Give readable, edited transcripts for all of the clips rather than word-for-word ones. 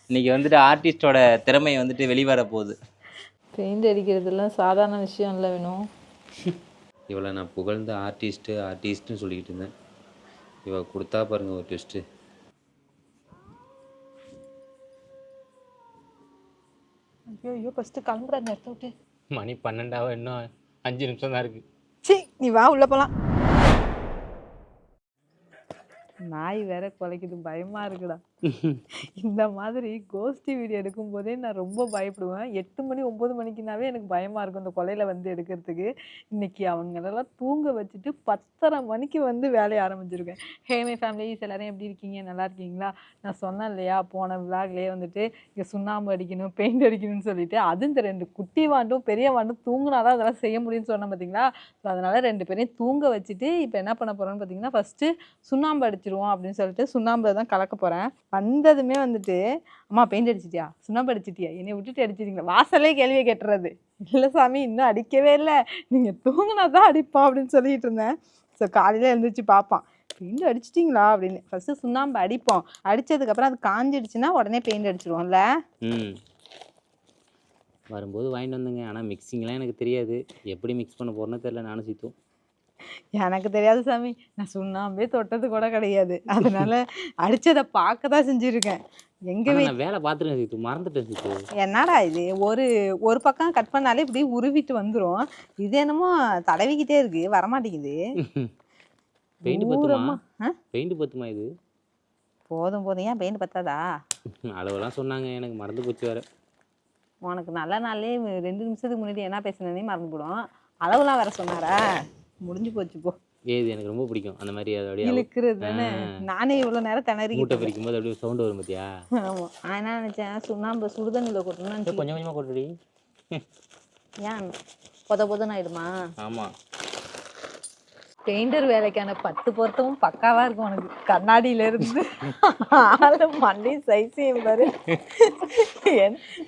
இன்னைக்கு வந்துட்டு ஆர்டிஸ்டோட திறமை வந்துட்டு வெளிவர போகுது. பெயிண்ட் அடிக்கிறதுலாம் சாதாரண விஷயம் இல்லை வேணும். இவளை நான் புகழ்ந்து ஆர்டிஸ்ட்டுன்னு சொல்லிக்கிட்டு இருந்தேன். இவ கொடுத்தா பாருங்க ஒரு ட்விஸ்ட்டு. ஐயோ ஃபஸ்ட்டு கிளம்புற அந்த இடத்த விட்டு. மணி 12 இன்னும் 5 நிமிஷம் தான் இருக்குது. சி நீ வா உள்ள போகலாம். நாய் வேற குலைக்குது, பயமா இருக்குடா. இந்த மாதிரி கோஷ்டி வீடியோ எடுக்கும் போதே நான் ரொம்ப பயப்படுவேன். 8 மணி 9 மணிக்குனாவே எனக்கு பயமா இருக்கும் இந்த கொலையில வந்து எடுக்கிறதுக்கு. இன்னைக்கு அவங்களெல்லாம் தூங்க வச்சுட்டு 10:30 மணிக்கு வந்து வேலையை ஆரம்பிச்சிருக்கேன். ஹேமே ஃபேமிலிஸ் எல்லாரும் எப்படி இருக்கீங்க, நல்லா இருக்கீங்களா? நான் சொன்னேன் இல்லையா போன விளாக்லேயே வந்துட்டு இங்கே சுண்ணாம்பு அடிக்கணும், பெயிண்ட் அடிக்கணும்னு சொல்லிட்டு, அது இந்த 2 குட்டி வாண்டும் பெரிய வாண்டும் தூங்கினாதான் அதெல்லாம் செய்ய முடியும்னு சொன்னேன் பார்த்தீங்களா? ஸோ அதனால 2 பேரையும் தூங்க வச்சுட்டு இப்போ என்ன பண்ண போறோம்னு பார்த்தீங்கன்னா, ஃபர்ஸ்ட் சுண்ணாம்பு அடிச்சிருவோம் அப்படின்னு சொல்லிட்டு சுண்ணாம்பு தான் கலக்க போறேன். வந்ததுமே வந்துட்டு அம்மா பெயிண்ட் அடிச்சிட்டியா, சுண்ணாம்பு அடிச்சிட்டியா, என்னை விட்டுட்டு அடிச்சிட்டீங்களா, வாசலே கேள்வியை கேட்டுறது. இல்லை சாமி இன்னும் அடிக்கவே இல்லை, நீங்கள் தூங்கினா தான் அடிப்பா அப்படின்னு சொல்லிட்டு இருந்தேன். ஸோ காலையில் எழுந்திரிச்சு பார்ப்பான், பெயிண்ட் அடிச்சிட்டிங்களா அப்படின்னு. ஃபஸ்ட்டு சுண்ணாம்பு அடிப்போம், அடித்ததுக்கப்புறம் அது காஞ்சிடுச்சுன்னா உடனே பெயிண்ட் அடிச்சிடுவோம்ல. வரும்போது வாங்கிட்டு வந்தேங்க. ஆனால் மிக்சிங்லாம் எனக்கு தெரியாது, எப்படி மிக்ஸ் பண்ண போகிறேன்னு தெரியல. நானும் சீத்தும் எனக்கு தெரியாது சாமி, நான் சுண்ணாம்பே தொட்டது கூட கிடையாது. அதனால அடிச்சதை பார்க்க தான் செஞ்சுருக்கேன். எங்க நான் வேலை பார்த்துருக்கேன் சீத்து, மறந்துட்டேன் சீத்து. என்னடா இது, ஒரு பக்கம் கட் பண்ணாலே இப்படி உருவிட்டு வந்துடும், இது என்னமோ தடவிக்கிட்டே இருக்கு, வரமாட்டேங்குது. பெயிண்ட் பத்துமா? பெயிண்ட் பத்துமா இது? போதும் போதும், ஏன் பெயிண்ட் பத்தாதா? அளவெல்லாம் சொன்னாங்க, எனக்கு மறந்து போச்சு வேற. உனக்கு நல்ல நாளே 2 நிமிஷத்துக்கு முன்னாடி என்ன பேசுனதே மறந்து போடும், அளவுலாம் வேற சொன்னாரா? முடிஞ்சு போச்சு போ. ஏது எனக்கு ரொம்ப பிடிக்கும் அந்த மாதிரி. அது அப்படியே இழுக்கிறது தானே. நானே இவ்வளோ நேரம் திணறி மூட்டை பிரிக்கும் போது அப்படியே சவுண்ட் வரும் பார்த்தியா? ஆமாம். நான் என்ன நினச்சேன், சுண்ணாம்பு சுடுதண்ணியில் கொட்டணும்னு. கொஞ்சம் கொஞ்சமாக கொட்டுடி. ஏன் பொதுன்னு ஆயிடுமா? ஆமாம். பெயிண்டர் வேலைக்கான 10 பொருத்தமும் பக்காவா இருக்கும் உனக்கு. கண்ணாடியில இருந்து ஆளு மண்டி சைஸையும் பாரு.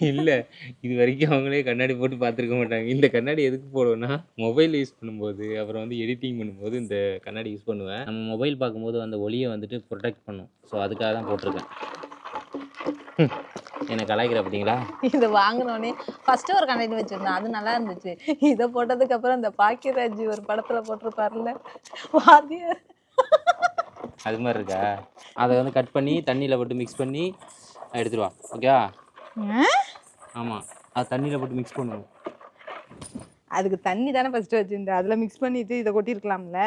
இல்லை, இது வரைக்கும் அவங்களே கண்ணாடி போட்டு பார்த்துருக்க மாட்டாங்க. இந்த கண்ணாடி எதுக்கு போடுவேன்னா, மொபைல் யூஸ் பண்ணும்போது அப்புறம் வந்து எடிட்டிங் பண்ணும்போது இந்த கண்ணாடி யூஸ் பண்ணுவேன். நம்ம மொபைல் பார்க்கும்போது அந்த ஒளியை வந்துட்டு ப்ரொடெக்ட் பண்ணும். ஸோ அதுக்காக தான் போட்டிருக்கேன். என்னை கலாய்க்கிற பார்த்தீங்களா? இது வாங்கினோடனே ஃபர்ஸ்ட் ஒரு கண்ணாடி வச்சிருந்தேன், அது நல்லா இருந்துச்சு. இதை போட்டதுக்கு அப்புறம் இந்த பாக்கியராஜ் ஒரு படத்துல போட்டிருப்பாருல்ல வாத்தியார், அது மாதிரி இருக்கா? அதை வந்து கட் பண்ணி தண்ணியில் போட்டு மிக்ஸ் பண்ணி எடுத்துருவா. ஓகேவா? ஆமாம், அது தண்ணியில் போட்டு மிக்ஸ் பண்ணுவோம். அதுக்கு தண்ணி தானே ஃபர்ஸ்ட் வச்சிருந்தேன், அதில் மிக்ஸ் பண்ணிட்டு இதை கொட்டியிருக்கலாம்ல.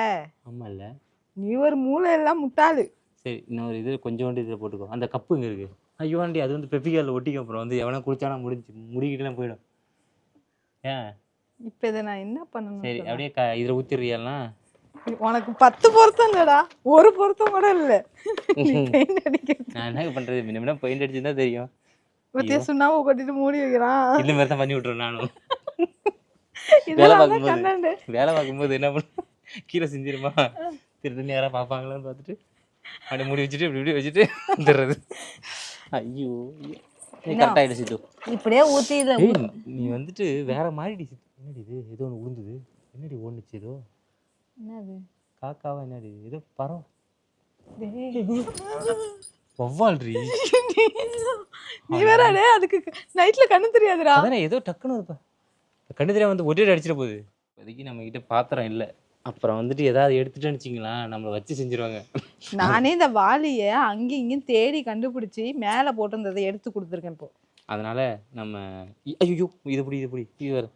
ஆமாம். இல்லை நீ ஒரு மூளை எல்லாம் முட்டாளு. சரி, இன்னொரு இது கொஞ்சோண்டு இதில் போட்டுக்கோ. அந்த கப்பு இங்கே இருக்குது. ஐயோ ஆண்டி, அது வந்து பெப்பிக்காலில் ஒட்டிக்கும். அப்புறம் வந்து எவனா குடிச்சானா முடிஞ்சு முடிக்கிட்டுலாம் போயிடும். ஏன் இப்போ இதை நான் என்ன பண்ணணும்? சரி, அப்படியே இதில் ஊற்றிடுறியாலாம். உனக்கு 10 பொருத்தம் இல்லடா, ஒரு பொருத்தம் கூட இல்லை. நான் என்ன பண்ணுறது, முன்ன பெயிண்ட் அடிச்சுதான் தெரியும். சுண்ணாம்பு கொட்டிட்டு மூடி வைக்கிறான். இந்த மாதிரி தான் பண்ணி விட்டுறேன் நானும். வேலை பார்க்கும்போது என்ன பண்ண, கீழே செஞ்சிருமா திருத்தண்ணி யாராவது பார்ப்பாங்களான்னு பார்த்துட்டு அப்படியே மூடி வச்சுட்டு இப்படி வச்சுட்டு வந்துடுறது. ஐயோ, நீ கரெக்டாக ஆகிடு சித்து. இப்படியே ஊற்றி நீ வந்துட்டு வேற மாதிரி சித்து. என்னடி இது, ஏதோ ஒன்று விழுந்தது. என்னடி ஓடுச்சு ஏதோ? என்னது காக்காவா? என்னடி ஏதோ பறவை? வவ்வால்றி. நீ வேற அதுக்கு நைட்ல கண்ணு தெரியாதுடா. அதானே ஏதோ டக்குன்னு இருப்பா, கண்ணு தெரியாம வந்து ஒரே அடிச்சிட போகுது. இப்போதைக்கு நம்ம கிட்ட பாத்திரம் இல்லை. அப்புறம் வந்துட்டு ஏதாவது எடுத்துட்டேன்னு வச்சிங்களா, நம்மளை வச்சு செஞ்சிருவாங்க. நானே இந்த வாளியை அங்கேயும் இங்கேயும் தேடி கண்டுபிடிச்சி மேலே போட்டிருந்ததை எடுத்து கொடுத்துருக்கேன் இப்போ. அதனால நம்ம ஐயோ இது பிடி இது வேறு.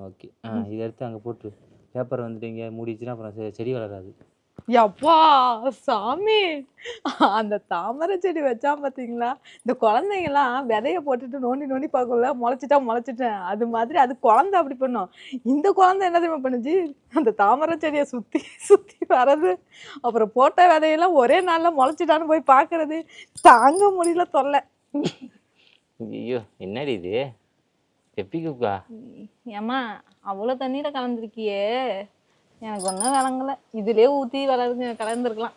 ஓகே, இதை எடுத்து அங்கே போட்டு பேப்பர் வந்துட்டு இங்கே மூடிச்சுன்னா அப்புறம் செடி வளராது. அப்பா சாமி, அந்த தாமரை செடி வச்சா பார்த்தீங்களா, இந்த குழந்தைங்கலாம் விதைய போட்டுட்டு நோண்டி நோண்டி பார்க்கல, முளைச்சிட்டேன் அது மாதிரி அது குழந்தை அப்படி பண்ணும். இந்த குழந்தை என்ன தெரியுமா பண்ணுச்சு, அந்த தாமரை செடியை சுற்றி சுற்றி வர்றது, அப்புறம் போட்ட விதையெல்லாம் ஒரே நாளில் முளைச்சிட்டான்னு போய் பார்க்கறது, தாங்க முடியல தொல்லை. ஐயோ என்னடி இது எப்பிக்குக்கா? ஏம்மா அவ்வளோ தண்ணியில் கலந்துருக்கியே, எனக்கு ஒன்றும் விளங்கலை. இதுலேயே ஊற்றி கலந்துருக்கலாம்.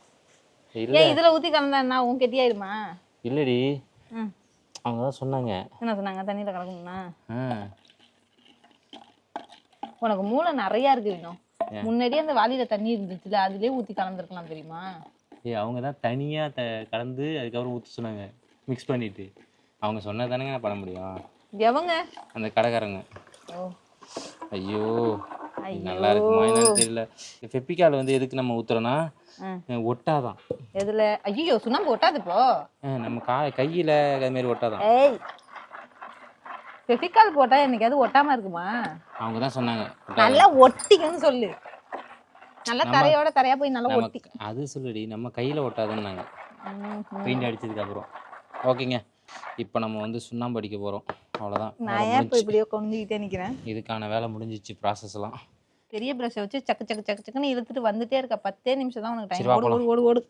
ஏன் இதில் ஊற்றி கலந்தா என்ன உன் கெட்டியாயிடுமா? இல்லடி, அவங்க தான் சொன்னாங்க. என்ன சொன்னாங்க, தண்ணியில் கலக்கணும்னா? உனக்கு மூளை நிறையா இருக்கு வேணும். முன்னாடியே அந்த வாளியில் தண்ணி இருந்துச்சுல, அதுலேயே ஊற்றி கலந்துருக்கலாம் தெரியுமா? அவங்க தான் தனியாக கலந்து அதுக்கப்புறம் ஊற்ற சொன்னாங்க மிக்ஸ் பண்ணிட்டு. அவங்க சொன்னா தானேங்க நான் பண்ண முடியும். எவங்க? அந்த கடைக்காரங்க. ஓ ஐயோ இது நல்லா இருக்குமா என்னன்னு தெரியல. ஃபெப்பிக்கால் வந்து எதுக்கு நம்ம ஊத்துறோம்னா ஒட்டாதான். எதுல? ஐயோ சுண்ணாம்பு ஒட்டாது இப்போ. நம்ம கையில அது மாதிரி ஒட்டாதான். ஏய் ஃபெவிகால் போட்டா என்னைக்காவது ஒட்டாம இருக்குமா? அவங்க தான் சொன்னாங்க நல்லா ஒட்டிக்குன்னு சொல்லு. நல்லா தரையோட தரையா போய் நல்லா ஒட்டி. அது சொல்லுடி நம்ம கையில ஒட்டாதுன்னாங்க பெயிண்ட் அடிச்சதுக்கு அப்புறம். ஓகேங்க, இப்போ நம்ம வந்து சுண்ணாம்பு அடிக்க போறோம். அவ்வளவுதான். நான் ஏன் இப்போ இப்படியே கொஞ்சிக்கிட்டே நிக்கிறேன்? இதுக்கான வேலை முடிஞ்சிச்சு. ப்ராசஸ் எல்லாம் பெரிய பிரஷை வச்சு சக்கு சக்கு சக்கு சக்குன்னு இழுத்துட்டு வந்துட்டே இருக்க. 10 நிமிஷம் தான் உனக்கு டைம். ஓடு ஓடு ஓடு ஓடு.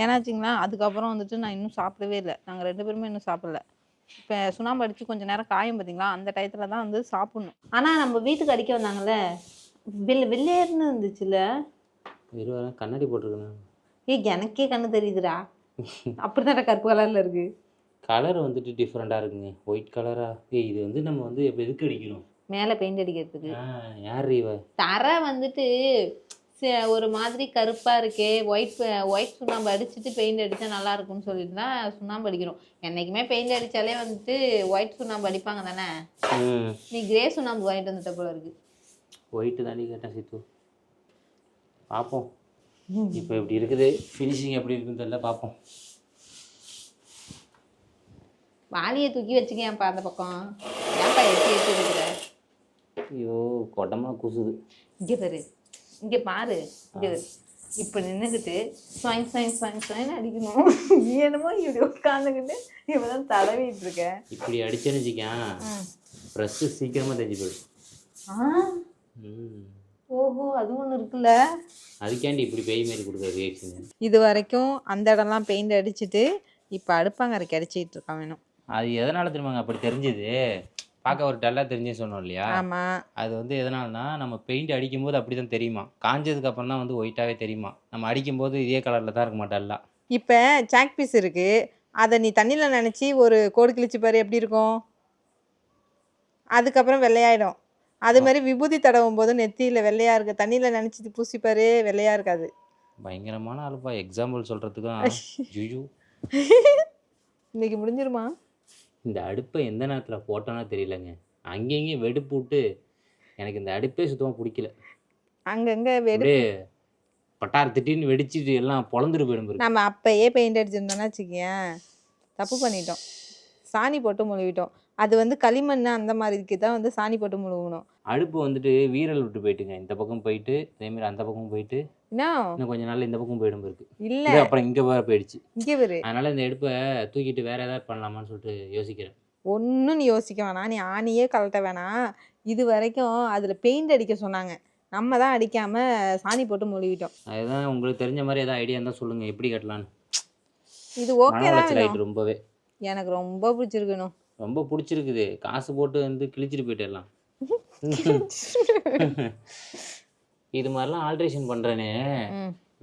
ஏன்னாச்சுங்களா அதுக்கப்புறம் வந்துட்டு நான் இன்னும் சாப்பிடவே இல்லை. நாங்கள் 2 பேருமே இன்னும் சாப்பிடல. இப்போ சுண்ணாம்பு அடித்து கொஞ்சம் நேரம் காயும் பார்த்தீங்களா, அந்த டயத்தில் தான் வந்து சாப்பிடணும். ஆனால் நம்ம வீட்டுக்கு அடிக்க வந்தாங்கல்ல, வெள்ளையர்னு இருந்துச்சுல்ல. வெறும் கண்ணாடி போட்டிருக்கேன். எனக்கே கண்ணு தெரியுதுடா. அப்படிதான் கருப்பு கலரில் இருக்கு. கலர் வந்துட்டு டிஃப்ரெண்டாக இருக்குங்க. ஒயிட் கலரா? இது வந்து நம்ம வந்து இப்போ எதுக்கு அடிக்கணும்? மேலே பெயிண்ட் அடிக்கிறதுக்கு. யார் இவ? தரை வந்துட்டு ஒரு மாதிரி கருப்பா இருக்கே, ஒயிட் சுண்ணாம்பு அடிச்சுட்டு பெயிண்ட் அடிச்சா நல்லா இருக்கும்னு சொல்லிட்டு தான் சுண்ணாம்பு அடிக்கிறோம். என்னைக்குமே பெயிண்ட் அடிச்சாலே வந்துட்டு ஒயிட் சுண்ணாம்பு அடிப்பாங்க தானே. நீ கிரே சுண்ணாம்பு வாங்கிட்டு வந்துட்ட போல இருக்கு. ஒயிட்டு தாண்டி கேட்டேன் சீத்து. பார்ப்போம் இப்போ எப்படி இருக்குது, ஃபினிஷிங் எப்படி இருக்குன்னு தெரியல. பார்ப்போம். வாளியை தூக்கி வச்சுக்கேன்ப்பா அந்த பக்கம். ஏன்ப்பா எடுத்து இருக்கிற? ஐயோ கொட்டமாக கூசுது. இங்கே பாரு, இங்கே பாரு, இங்கே இப்போ நின்றுக்கிட்டு ஸ்வைன் ஸ்வைன் ஸ்வைன் ஸ்வைன் அடிக்கணும். நீ என்னமோ இப்படி உட்காந்துக்கிட்டு இப்போதான் தடவிட்டு இருக்க. இப்படி அடிச்சேன்னு வச்சுக்கேன் ப்ரெஸ்ஸு சீக்கிரமாக தெரிஞ்சு போயிடும். ஓஹோ அது ஒன்று இருக்குல்ல. அதுக்காண்டி இப்படி பெய் மாரி கொடுக்குற ரியாக்ஷன். இது வரைக்கும் அந்த இடம்லாம் பெயிண்ட் அடிச்சுட்டு இப்போ அடுப்பாங்கரைக்கு அடிச்சிட்டு இருக்கான் வேணும். அது எதனால தெரியுமாங்க அப்படி தெரிஞ்சது? பார்க்க ஒரு டல்லாக தெரிஞ்சு சொன்னோம் இல்லையா? ஆமாம். அது வந்து எதனால்னா நம்ம பெயிண்ட் அடிக்கும்போது அப்படி தான் தெரியுமா, காஞ்சதுக்கு அப்புறம் தான் வந்து ஒயிட்டாகவே தெரியுமா. நம்ம அடிக்கும்போது இதே கலரில் தான் இருக்க மாட்டா. இப்போ சாக் பீஸ் இருக்குது, அதை நீ தண்ணியில் நினச்சி ஒரு கோடு கிழிச்சு பாரு எப்படி இருக்கும். அதுக்கப்புறம் வெள்ளையாயிடும். அது மாதிரி விபூதி தடவும் போது நெத்தியில் வெள்ளையாக இருக்க தண்ணியில் நினச்சி பூசிப்பாரு வெள்ளையாக இருக்காது. பயங்கரமான ஆளுப்பா. எக்ஸாம்பிள் சொல்கிறதுக்கும் ஜுஜு. இன்னைக்கு முடிஞ்சிருமா? இந்த அடுப்பை எந்த நேரத்தில் போட்டோன்னா தெரியலங்க. அங்கேயும் வெடுப்பு விட்டு எனக்கு இந்த அடுப்பே சுத்தமாக பிடிக்கல. அங்கங்கே பட்டார் திட்டின்னு வெடிச்சிட்டு எல்லாம் பொழந்துட்டு போயிடும். நம்ம அப்பயே பெயிண்ட் அடிச்சிருந்தோம்னா வச்சுக்கேன் தப்பு பண்ணிட்டோம். சாணி போட்டு முழுவிட்டோம். அது வந்து களிமண் அந்த மாதிரிக்கு தான் வந்து சாணி போட்டு முழுகணும். அடுப்பு வந்துட்டு வீரல் விட்டு போயிட்டுங்க. இந்த பக்கம் போயிட்டு அதேமாரி அந்த பக்கம் போயிட்டு இன்னும் கொஞ்சம் நாள் இந்த பக்கம் போயிடும் இருக்கு. இல்லை அப்புறம் இங்கே வேற போயிடுச்சு. இங்கே வேறு. அதனால இந்த அடுப்பை தூக்கிட்டு வேற ஏதாவது பண்ணலாமான்னு சொல்லிட்டு யோசிக்கிறேன். ஒன்றும் நீ யோசிக்க வேணாம். நீ ஆணியே கழட்ட வேணாம். இது வரைக்கும் அதில் பெயிண்ட் அடிக்க சொன்னாங்க, நம்ம தான் அடிக்காமல் சாணி போட்டு மொழிவிட்டோம். அதுதான் உங்களுக்கு தெரிஞ்ச மாதிரி ஏதாவது ஐடியா இருந்தால் சொல்லுங்கள் எப்படி கட்டலான்னு. இது ஓகே தான். ரொம்பவே எனக்கு ரொம்ப பிடிச்சிருக்கணும். ரொம்ப பிடிச்சிருக்குது. காசு போட்டு வந்து கிழிச்சிட்டு போயிட்டுலாம். இது மாதிரிலாம் ஆல்ட்ரேஷன் பண்ணுறேனே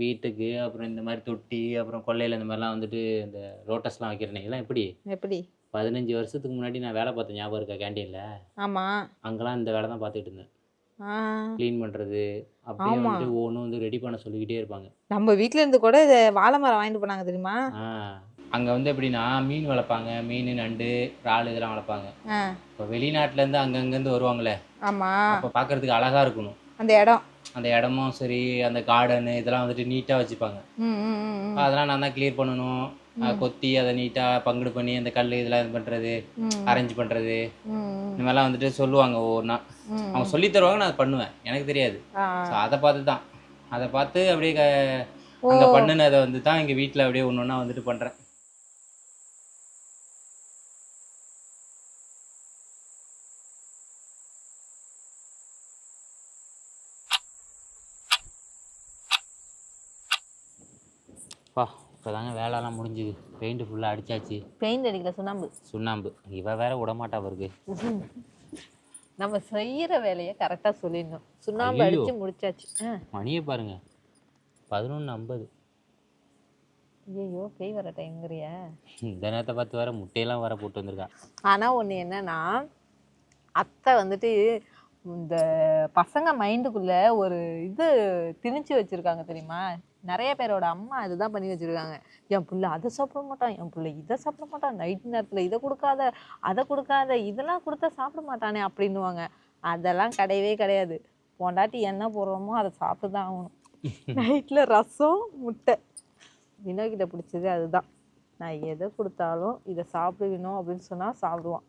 வீட்டுக்கு. அப்புறம் இந்த மாதிரி தொட்டி, அப்புறம் கொல்லையில் இந்த மாதிரிலாம் வந்துட்டு இந்த லோட்டஸ்லாம் வைக்கிறேனே, இதெல்லாம் எப்படி 15 வருஷத்துக்கு முன்னாடி நான் வேலை பார்த்தேன் ஞாபகம் இருக்கா கேண்டீனில்? ஆமாம். அங்கெல்லாம் இந்த வேலை தான் பார்த்துட்டு இருந்தேன். க்ளீன் பண்ணுறது அப்படியே வந்துட்டு ஒவ்வொன்றும் வந்து ரெடி பண்ண சொல்லிக்கிட்டே இருப்பாங்க. நம்ம வீட்டில் இருந்து கூட வாழை மரம் வாங்கிட்டு போனாங்க தெரியுமா? அங்கே வந்து எப்படின்னா மீன் வளர்ப்பாங்க. மீன், நண்டு, இறால் இதெல்லாம் வளர்ப்பாங்க. இப்போ வெளிநாட்டிலேருந்து அங்கங்கேருந்து வருவாங்களே. ஆமாம். அப்போ பார்க்குறதுக்கு அழகாக இருக்கணும் அந்த இடம். அந்த இடமும் சரி, அந்த கார்டனு இதெல்லாம் வந்துட்டு நீட்டாக வச்சுப்பாங்க. அதெல்லாம் நான் தான் கிளியர் பண்ணணும். கொத்தி அதை நீட்டாக பங்குடு பண்ணி அந்த கல் இதெல்லாம் இது பண்ணுறது, அரேஞ்ச் பண்ணுறது, இந்த மாதிரிலாம் வந்துட்டு சொல்லுவாங்க ஒவ்வொன்றா. அவங்க சொல்லி தருவாங்க, நான் அதை பண்ணுவேன். எனக்கு தெரியாது. ஸோ அதை பார்த்து அப்படியே அங்கே பண்ணுனதை வந்து தான் எங்கள் வீட்டில் அப்படியே ஒன்று ஒன்றா வந்துட்டு பண்ணுறேன். இப்போ தாங்க வேலைலாம் முடிஞ்சுது. பெயிண்ட் ஃபுல்லாக அடித்தாச்சு. பெயிண்ட் அடிக்கல, சுண்ணாம்பு. இவ வேற விடமாட்டா அவருக்கு. நம்ம செய்கிற வேலையை கரெக்டாக சொல்லிடணும். சுண்ணாம்பு அடித்து முடிச்சாச்சு. மணியை பாருங்க 11:50. ஐயோ பேய் வர டைம்ங்கிறியா? இந்த நேரத்தை பார்த்து வேற முட்டையெல்லாம் வர போட்டு வந்திருக்கா. ஆனால் ஒன்று என்னன்னா, அத்தை வந்துட்டு இந்த பசங்க மைண்டுக்குள்ளே ஒரு இது திணிச்சு வச்சுருக்காங்க தெரியுமா? நிறைய பேரோட அம்மா இதுதான் பண்ணி வச்சிருக்காங்க. என் பிள்ளை அதை சாப்பிட மாட்டான், என் பிள்ளை இதை சாப்பிட மாட்டான், நைட் நேரத்தில் இதை கொடுக்காத அதை கொடுக்காத, இதெல்லாம் கொடுத்தா சாப்பிட மாட்டானே அப்படின்னுவாங்க. அதெல்லாம் கிடையவே கிடையாது. பொண்டாட்டி என்ன போடுறோமோ அதை சாப்பிட்டு தான் ஆகணும். நைட்டில் ரசம் முட்டை. வினோக்கிட்ட பிடிச்சது அதுதான். நான் எதை கொடுத்தாலும் இதை சாப்பிடுவேணும் அப்படின்னு சொன்னால் சாப்பிடுவான்.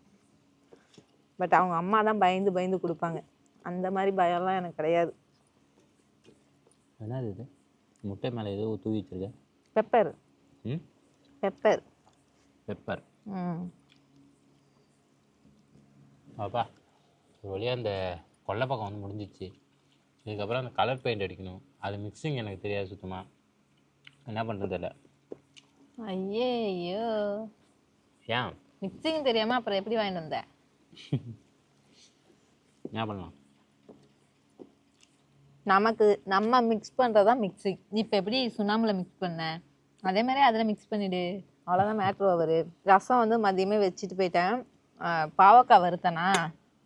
பட் அவங்க அம்மா தான் பயந்து பயந்து கொடுப்பாங்க. அந்த மாதிரி பயம்லாம் எனக்கு கிடையாது. என்னது இது? முட்டை மேலே ஏதோ தூவி வச்சிருக்க. பெப்பர். பெப்பர். பெப்பர். ம். அப்பா ஒரு வழியாக அந்த கொல்லை பக்கம் வந்து முடிஞ்சிச்சு. இதுக்கப்புறம் அந்த கலர் பெயிண்ட் அடிக்கணும். அது மிக்சிங் எனக்கு தெரியாது சுத்தமாக. என்ன பண்ணுறது இல்லை. ஐயோ ஏன் மிக்சிங் தெரியாமல் அப்புறம் எப்படி வாங்கிட்டு வந்த? என்ன பண்ணலாம்? நம்ம மிக்ஸ் பண்ணுறது தான் மிக்சிங். இப்போ எப்படி சுண்ணாம்பில் மிக்ஸ் பண்ண அதே மாதிரி அதில் மிக்ஸ் பண்ணிவிடு. அவ்வளோதான் மேட்ரு ஓவரு. ரசம் வந்து மதியமே வச்சுட்டு போயிட்டேன். பாவக்காய் வறுத்தனா,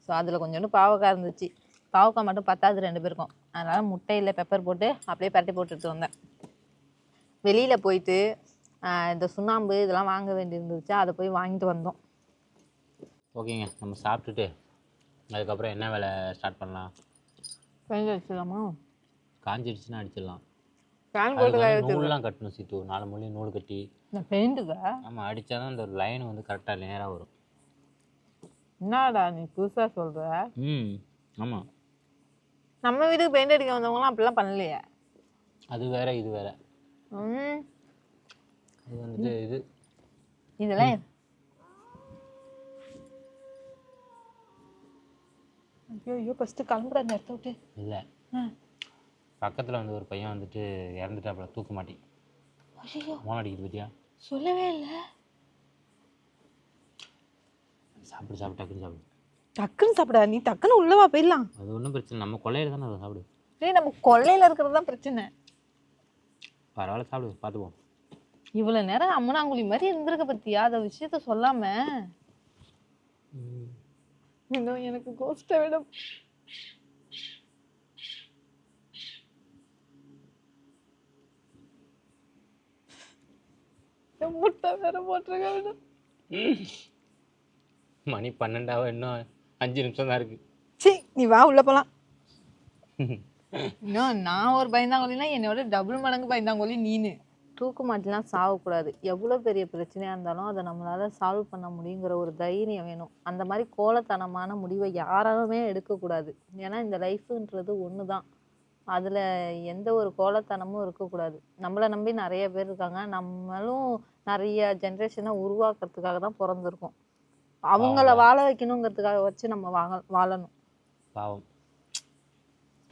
ஸோ அதில் கொஞ்சோண்டு பாவக்காய் இருந்துச்சு. பாவக்காய் மட்டும் பத்தாது 2 பேருக்கும். அதனால் முட்டையில் பெப்பர் போட்டு அப்படியே பரட்டி போட்டுட்டு வந்தேன். வெளியில் போயிட்டு இந்த சுண்ணாம்பு இதெல்லாம் வாங்க வேண்டியிருந்துச்சு. அதை போய் வாங்கிட்டு வந்தோம். ஓகேங்க, நம்ம சாப்பிட்டுட்டு அதுக்கப்புறம் என்ன வேலை ஸ்டார்ட் பண்ணலாம்? பெயிண்ட் அடிச்சிடலாமா? காஞ்சிடுச்சுன்னா அடிச்சிடலாம். ஃபேன் போட்டு நூல்லாம் கட்டணும் சீத்து. 4 மூலையும் நூல் கட்டி. இந்த பெயிண்ட்டுக்கா? ஆமாம், அடித்தா தான் அந்த லைன் வந்து கரெக்டாக நேராக வரும். என்னடா நீ புதுசாக சொல்கிற? ஆமாம். நம்ம வீட்டுக்கு பெயிண்ட் அடிக்க வந்தவங்களாம் அப்படிலாம் பண்ணலையே. அது வேற இது வேற. இது வந்துட்டு இது இதெல்லாம் ஐயோ ஃபஸ்ட்டு கிளம்புற அந்த இடத்த விட்டு. இல்லை, பக்கத்தில் வந்து ஒரு பையன் வந்துட்டு இறந்துட்டாப்புல தூக்க மாட்டி. ஐயோ மோன் அடிக்குது பற்றியா? சொல்லவே இல்லை. சாப்பிடு சாப்பிடு, டக்குன்னு சாப்பிடு. டக்குன்னு சாப்பிட நீ டக்குன்னு உள்ளவா போயிடலாம். அது ஒன்றும் பிரச்சனை. நம்ம கொள்ளையில் தானே அதை சாப்பிடு. ஏய் நம்ம கொள்ளையில் இருக்கிறது தான் பிரச்சனை. பரவாயில்ல சாப்பிடு, பார்த்துப்போம். இவ்வளோ நேரம் அம்மனாங்குழி மாதிரி இருந்திருக்க பத்தியா அந்த விஷயத்த சொல்லாம. இன்னும் எனக்கு கோஸ்ட்டை விட முட்டை வேற போட்டிருக்க விட. மணி 12 இன்னும் 5 நிமிஷம் தான் இருக்கு. சி நீ வா உள்ள போலாம். இன்னும் நான் ஒரு பயந்தாங்கொல்லினா என்னோட டபுள் மடங்கு பயந்தாங்கொல்லி நீனு. தூக்கு மாட்டிலாம் சாகக்கூடாது. எவ்வளோ பெரிய பிரச்சனையாக இருந்தாலும் அதை நம்மளால் சால்வ் பண்ண முடியுங்கிற ஒரு தைரியம் வேணும். அந்த மாதிரி கோலத்தனமான முடிவை யாராலுமே எடுக்கக்கூடாது. ஏன்னா இந்த லைஃபுன்றது ஒன்று தான். அதில் எந்த ஒரு கோலத்தனமும் இருக்கக்கூடாது. நம்மளை நம்பி நிறைய பேர் இருக்காங்க. நம்மளும் நிறைய ஜென்ரேஷனை உருவாக்குறதுக்காக தான் பிறந்திருக்கோம். அவங்கள வாழ வைக்கணுங்கிறதுக்காக வச்சு நம்ம வாழணும். பாவம்.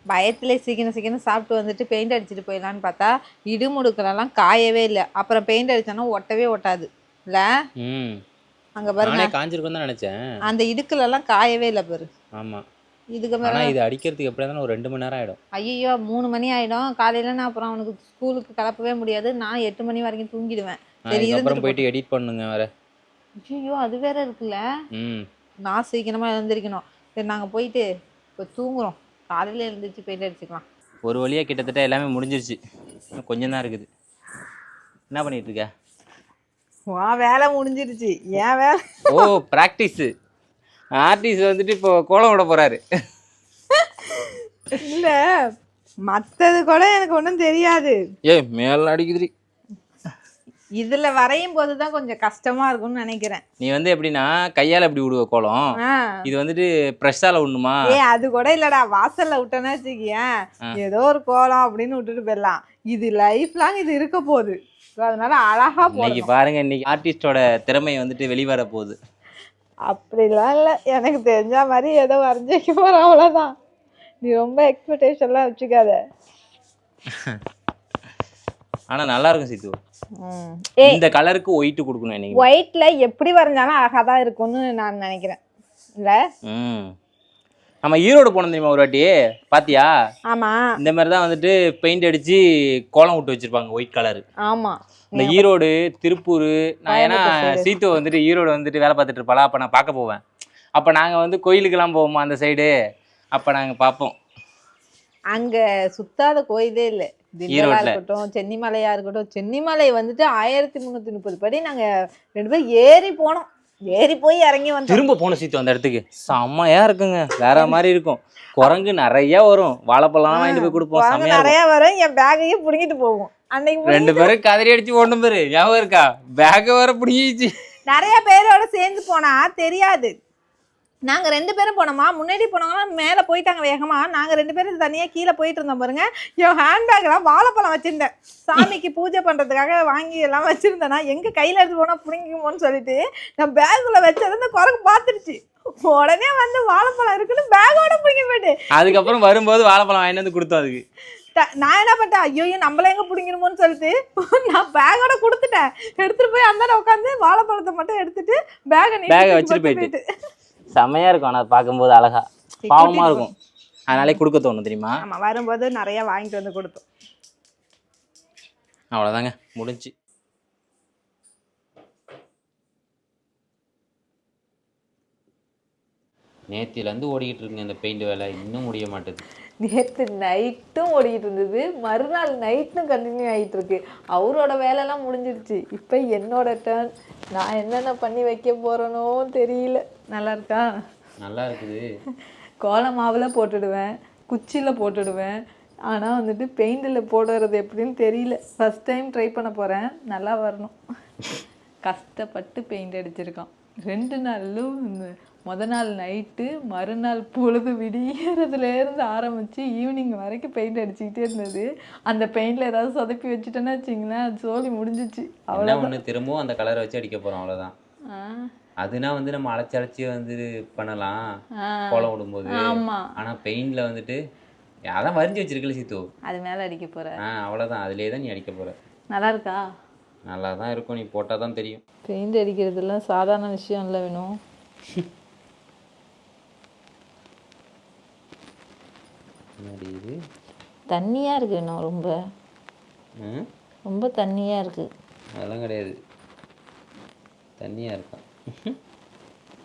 பயத்திலே சீக்கிரம் சாப்பிட்டு வந்துட்டு பெயிண்ட் அடிச்சுட்டு போயிடலான்னு பார்த்தா இடுமுடுக்கெல்லாம் காயவே இல்லை. அப்புறம் பெயிண்ட் அடிச்சோன்னா ஒட்டவே ஒட்டாது இல்லை. அங்கே பாருங்க, காஞ்சிருக்கும் தான் நினச்சேன். அந்த இடுக்குலலாம் காயவே இல்லை பாரு. ஆமாம். இதுக்கு மேலே இது அடிக்கிறதுக்கு எப்படி இருந்தாலும் ஒரு 2 மணி நேரம் ஆகிடும். ஐயோ 3 மணி ஆகிடும். காலையில் நான் அப்புறம் அவனுக்கு ஸ்கூலுக்கு கிளப்பவே முடியாது. நான் 8 மணி வரைக்கும் தூங்கிடுவேன். சரி அப்புறம் போயிட்டு எடிட் பண்ணுங்க வேற. ஐயோ அது வேற இருக்குல்ல. நான் சீக்கிரமாக எழுந்திரிக்கணும். சரி நாங்கள் போயிட்டு இப்போ தூங்குறோம். காலையில் எழுந்திரிச்சு பெயிண்ட் அடிச்சுக்கலாம். ஒரு வழியாக கிட்டத்தட்ட எல்லாமே முடிஞ்சிருச்சு. கொஞ்சம் தான் இருக்குது. என்ன பண்ணிட்டு இருக்க? வா வேலை முடிஞ்சிருச்சு. ஏன் வேலை? ஓ ப்ராக்டிஸு. ஆர்டிஸ்ட் வந்துட்டு இப்போ கோலம் விட போகிறாரு. இல்லை மற்றது கூட எனக்கு ஒன்றும் தெரியாது. மேலே அடிக்குது. இதுல வரையும் போது தான் கொஞ்சம் கஷ்டமா இருக்கும்னு நினைக்கிறேன். நீ வந்து எப்படின்னா கையால் எப்படி விடுவ கோலம், இது வந்துட்டு ப்ரெஷ்ஷால விடணுமா? அது கூட இல்லடா, வாசல்ல விட்டேன்னா வச்சுக்கியேன் ஏதோ ஒரு கோலம் அப்படின்னு விட்டுட்டு போயிடலாம். இது லைஃப் லாங் இது இருக்க போகுது. அதனால அழகா இன்னைக்கு பாருங்க, இன்னைக்கு ஆர்டிஸ்டோட திறமை வந்துட்டு வெளிவர போகுது. அப்படிலாம் இல்லை, எனக்கு தெரிஞ்ச மாதிரி ஏதோ வரைஞ்சிக்க போகிறேன் அவ்வளோதான். நீ ரொம்ப எக்ஸ்பெக்டேஷன்லாம் வச்சுக்காத. ஆனா நல்லா இருக்கும் சீத்து. இந்த கலருக்கு ஒயிட் கொடுக்கணும். இன்னைக்கு ஒயிட்ல எப்படி வரைஞ்சாலும் அழகா தான் இருக்கும்னு நான் நினைக்கிறேன். இல்ல நம்ம ஈரோடு போனோம் தெரியுமா ஒரு வாட்டி, பாத்தியா? ஆமா, இந்த மாதிரி தான் வந்துட்டு பெயிண்ட் அடிச்சு கோலம் விட்டு வச்சிருப்பாங்க ஒயிட் கலர். ஆமா, இந்த ஈரோடு திருப்பூர். நான் ஏன்னா சீத்து வந்துட்டு ஈரோடு வந்துட்டு வேலை பார்த்துட்டு இருப்பாளா, அப்ப நான் பார்க்க போவேன். அப்ப நாங்க வந்து கோயிலுக்கெல்லாம் போவோமா அந்த சைடு, அப்ப நாங்க பார்ப்போம். அங்க சுத்தாத கோயிலே இல்லை. திண்டலா ஈரோட்ல. இருக்கட்டும், சென்னிமலையா இருக்கட்டும். சென்னிமலை வந்துட்டு 1330 படி நாங்க 2 பேரும் ஏறி போனோம். ஏறி போய் இறங்கி வந்தோம். திரும்ப போன சீத்து அந்த இடத்துக்கு செம்மையா இருக்குங்க. வேற மாதிரி இருக்கும். குரங்கு நிறைய வரும். வாழைப்பழம் வாங்கிட்டு போய் கொடுப்போம். குரங்கு செம்மையா இருக்கும். நிறைய வரும். என் பேக்கையும் புடுங்கிட்டு போகும். அன்னைக்கு 2 பேரும் கதறி அடிச்சு ஓடணும் பேரு. ஞாபகம் இருக்கா? பேக்க வர பிடிங்கிச்சு. நிறைய பேரோட சேர்ந்து போனா தெரியாது. நாங்க 2 பேரும் போனோமா, முன்னாடி போனவங்களாம் மேல போயிட்டாங்க வேகமா. நாங்க 2 பேரும் தனியா கீழே போயிட்டு இருந்தோம் பாருங்க. என் ஹேண்ட்பேக்லாம் வாழைப்பழம் வச்சிருந்தேன். சாமிக்கு பூஜை பண்றதுக்காக வாங்கி எல்லாம் வச்சிருந்தேன்னா எங்க கையில எடுத்து போனா புடிங்குமோன்னு சொல்லிட்டு நான் பேக்குள்ள வச்சது அந்த குரங்கு பார்த்துருச்சு. உடனே வந்து வாழைப்பழம் இருக்குன்னு பேக்கோட புடிங்கி போயிட்டு அதுக்கப்புறம் வரும்போது வாழைப்பழம் வாங்கிட்டு வந்து கொடுத்தோம் அதுக்கு. நான் என்ன பண்ணிட்டேன், ஐயோ நம்மள எங்க பிடிக்கணுமோன்னு சொல்லிட்டு நான் பேக்கோட கொடுத்துட்டேன். எடுத்துட்டு போய் அந்த உட்காந்து வாழைப்பழத்தை மட்டும் எடுத்துட்டு பேக்கை வச்சுட்டு போயிட்டு செம்மையா இருக்கும். ஆனால் பார்க்கும்போது அழகா பாவமா இருக்கும். அதனாலே கொடுக்க தோணும் தெரியுமா? ஆமா, வரும்போது நிறைய வாங்கிட்டு வந்து கொடுத்தோம். அவ்வளோதாங்க, முடிஞ்சு. நேத்திலேருந்து ஓடிக்கிட்டு இருக்குங்க இந்த பெயிண்ட் வேலை, இன்னும் முடிய மாட்டேது. நேற்று நைட்டும் ஓடிக்கிட்டு இருந்தது, மறுநாள் நைட்டும் கண்டினியூ ஆகிட்டு இருக்கு. அவரோட வேலைலாம் முடிஞ்சிருச்சு. இப்போ என்னோட டேர்ன். நான் என்னென்ன பண்ணி வைக்க போகிறேனோ தெரியல. நல்லா இருக்கா? நல்லா இருக்குது. கோல மாவில் போட்டுடுவேன், குச்சியில் போட்டுடுவேன். ஆனால் வந்துட்டு பெயிண்டில் போடுறது எப்படின்னு தெரியல. ஃபஸ்ட் டைம் ட்ரை பண்ண போகிறேன். நல்லா வரணும். கஷ்டப்பட்டு பெயிண்ட் அடிச்சிருக்கான். 2 நாளும் மொதல் நாள் நைட்டு, மறுநாள் பொழுது விடியறதுலேருந்து ஆரம்பித்து ஈவினிங் வரைக்கும் பெயிண்ட் அடிச்சுக்கிட்டே இருந்தது. அந்த பெயிண்டில் ஏதாவது சொதப்பி வச்சுட்டேன்னா வச்சிங்களேன், அது சோலி முடிஞ்சிச்சு. அவ்வளோ ஒன்று திரும்பவும் அந்த கலரை வச்சு அடிக்க போகிறோம், அவ்வளோதான். அதுனா வந்து நம்ம அழைச்சி வந்து பண்ணலாம் கோலம் விடும்போது. ஆனால் பெயிண்டில் வந்துட்டு அதான் வரைஞ்சி வச்சிருக்கல சீத்து, அது மேலே அடிக்க போகிற. அவ்வளோதான், அதுலேயே தான் நீ அடிக்க போகிற. நல்லா இருக்கா? நல்லா தான் இருக்கும், நீ போட்டால் தான் தெரியும். பெயிண்ட் அடிக்கிறதுலாம் சாதாரண விஷயம் இல்லை வேணும். இது தண்ணியாக இருக்கு வேணும், ரொம்ப ரொம்ப தண்ணியாக இருக்கு. அதெல்லாம் கிடையாது, தண்ணியாக இருக்கா?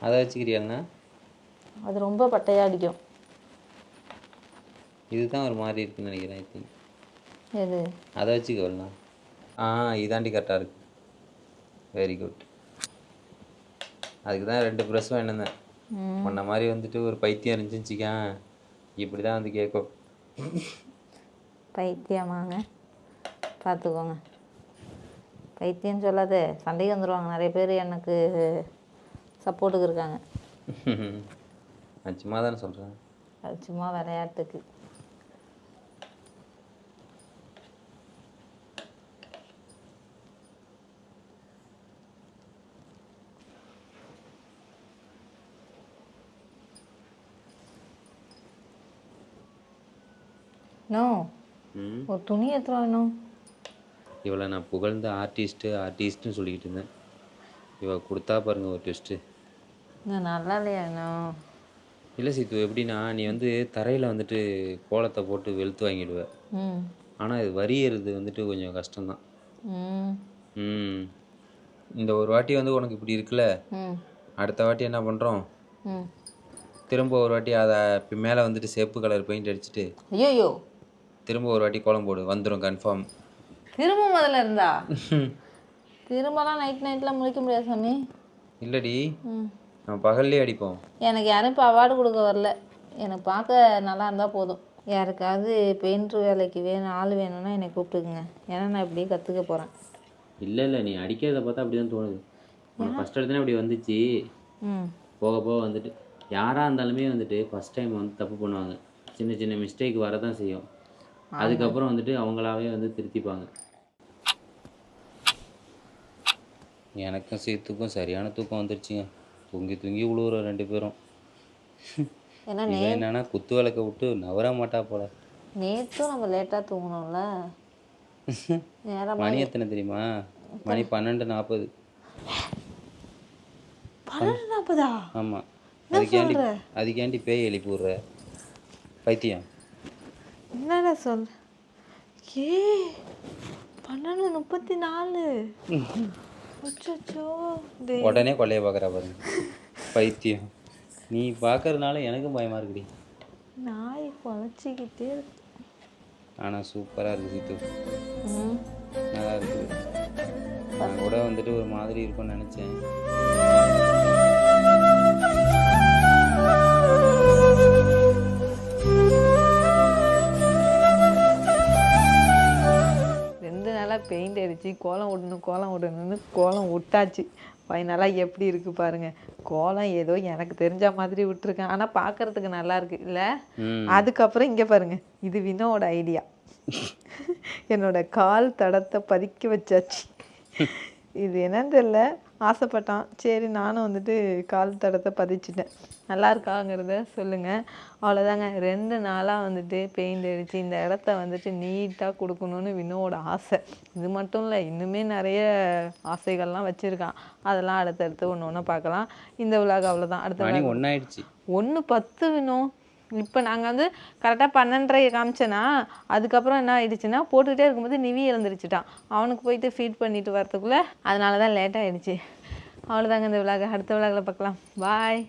அதை வச்சுக்கிறியாண்ணா? அது ரொம்ப பட்டையாக அடிக்கும். இதுதான் ஒரு மாதிரி இருக்குன்னு நினைக்கிறேன். ஐ திங்க் எது? அதை வச்சுக்கோண்ணா. இதாண்டி கரெக்டாக இருக்கு. Very good. அதுக்கு தான் 2 ப்ரெஷ் வேணுந்தேன். உன்ன மாதிரி வந்துட்டு ஒரு பைத்தியம் இருந்துச்சுக்கா, இப்படி தான் வந்து கேட்கும். பைத்தியமாங்க, பார்த்துக்கோங்க. பைத்தியம் சொல்லாத, சண்டைக்கு வந்துடுவாங்க. நிறைய பேர் எனக்கு சப்போர்ட்டுக்கு இருக்காங்க. நான் சும்மா தானே சொல்கிறேன். அது சும்மா விளையாட்டுக்கு. ஒரு துணி எடுத்துட்டு வரணும். இவளை நான் புகழ்ந்த ஆர்டிஸ்ட்டுன்னு சொல்லிக்கிட்டு இருந்தேன். இவ கொடுத்தா பாருங்க ஒரு ட்விஸ்ட்டு. நல்லா இல்லையா? இல்லை சீத்து, எப்படின்னா நீ வந்து தரையில் வந்துட்டு கோலத்தை போட்டு வெளுத்து வாங்கிடுவேன். ஆனால் இது வரியறது வந்துட்டு கொஞ்சம் கஷ்டம்தான். இந்த ஒரு வாட்டி வந்து உனக்கு இப்படி இருக்குல்ல, அடுத்த வாட்டி என்ன பண்ணுறோம், திரும்ப ஒரு வாட்டி அதை மேலே வந்துட்டு சேப்பு கலர் பெயிண்ட் அடிச்சுட்டு ஐயோ திரும்ப ஒரு வாட்டி கோலம் போடு, வந்துடும் கன்ஃபார்ம். திரும்ப முதல்ல இருந்தா? திரும்பலாம் நைட்லாம் முழிக்க முடியாது சாமி. இல்லடி, நம்ம பகல்லே அடிப்போம். எனக்கு யாரும் இப்போ அவார்டு கொடுக்க வரல. எனக்கு பார்க்க நல்லா இருந்தால் போதும். யாருக்காவது பெயிண்ட் வேலைக்கு ஆள் வேணும்னா என்னை கூப்பிட்டுக்குங்க. ஏன்னா நான் இப்படியே கற்றுக்க போகிறேன். இல்லை நீ அடிக்கிறத பார்த்தா அப்படி தான் தோணுது. உனக்கு ஃபஸ்ட் எடுத்தோன்னே அப்படி வந்துச்சு. போக போக வந்துட்டு யாராக இருந்தாலுமே வந்துட்டு ஃபஸ்ட் டைம் வந்து தப்பு பண்ணுவாங்க. சின்ன சின்ன மிஸ்டேக் வரதான் செய்யும். அதுக்கப்புறம் வந்துட்டு அவங்களாவே வந்து திருத்திப்பாங்க. எனக்கும் சீத்துக்கும் சரியான தூக்கம் வந்துருச்சுங்க. தூங்கி தூங்கி உழுவுறோம் 2 பேரும். என்னன்னா குத்து விளக்க விட்டு நவர மாட்டா போல. நேற்றும் நம்ம லேட்டாக தூங்கணும்ல. மணி எத்தனை தெரியுமா? மணி 12:40. 12:40? ஆமாம். அதுக்கேண்டி பேய் எழுப்பி விட்ற பைத்தியம். என்னடா சொல்? 12:34. உடனே கொள்ளைய பார்க்குறா பாருங்க பைத்தியம். நீ பார்க்கறதுனால எனக்கும் பயமாக இருக்குடி. நாய் குலைச்சிக்கிட்டே இருக்கு. ஆனால் சூப்பராக இருக்குது சித்து. ம். நல்லா இருக்குது. நான் கூட வந்துட்டு ஒரு மாதிரி இருக்கும்னு நினச்சேன். ரெண்டு நாளாக பெயிண்ட் அடித்து கோலம் விடணும்னு கோலம் விட்டாச்சு. ஃபைனலாக எப்படி இருக்குது பாருங்கள். கோலம் ஏதோ எனக்கு தெரிஞ்ச மாதிரி விட்டுருக்கேன், ஆனால் பார்க்குறதுக்கு நல்லா இருக்கு இல்லை? அதுக்கப்புறம் இங்கே பாருங்கள், இது வினோட ஐடியா. என்னோட கால் தடத்தை பதிக்க வச்சாச்சு. இது என்னன்னு தெரியல, ஆசைப்பட்டான், சரி நானும் வந்துட்டு கால் தடத்தை பதிச்சிட்டேன். நல்லா இருக்காங்கிறத சொல்லுங்கள். அவ்வளோதாங்க. 2 நாளாக வந்துட்டு பெயிண்ட் அடித்து இந்த இடத்த வந்துட்டு நீட்டாக கொடுக்கணுன்னு வினோட ஆசை. இது மட்டும் இல்லை, இன்னுமே நிறைய ஆசைகள்லாம் வச்சுருக்கான். அதெல்லாம் அடுத்தடுத்து ஒன்று ஒன்றா பார்க்கலாம். இந்த விழாக்கு அவ்வளோதான். அடுத்த மணி 1 ஆயிடுச்சு. 1:10 வினோம். இப்போ நாங்கள் வந்து கரெக்டாக 12:30 காமிச்சேன்னா, அதுக்கப்புறம் என்ன ஆயிடுச்சுன்னா, போட்டுக்கிட்டே இருக்கும்போது நிவி எழுந்திரிச்சிட்டான். அவனுக்கு போயிட்டு ஃபீட் பண்ணிட்டு வரதுக்குள்ளே அதனால தான் லேட் ஆகிடுச்சு. அவ்வளோதாங்க இந்த விழாக்கு. அடுத்த விழாக்கில் பார்க்கலாம். பாய்.